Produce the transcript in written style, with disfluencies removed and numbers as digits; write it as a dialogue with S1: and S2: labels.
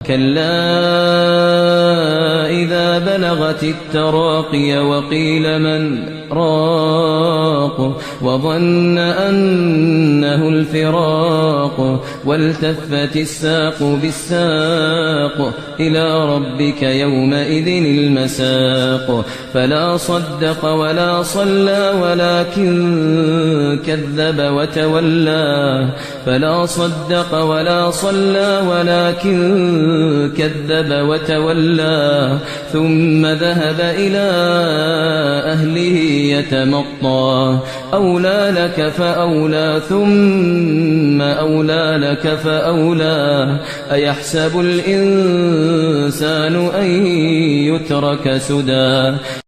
S1: كلا إذا بلغت التراقي وقيل من راق وظن أنه الفراق والتفت الساق بالساق إلى ربك يومئذ المساق فلا صدق ولا صلى ولكن كذب وتولى فلا صدق ولا صلى ولكن كذب وتولى ثم ذهب إلى أهله يتمطى أولى لك فأولى ثم أولى لك فأولى أيحسب الإنسان أن يترك سدى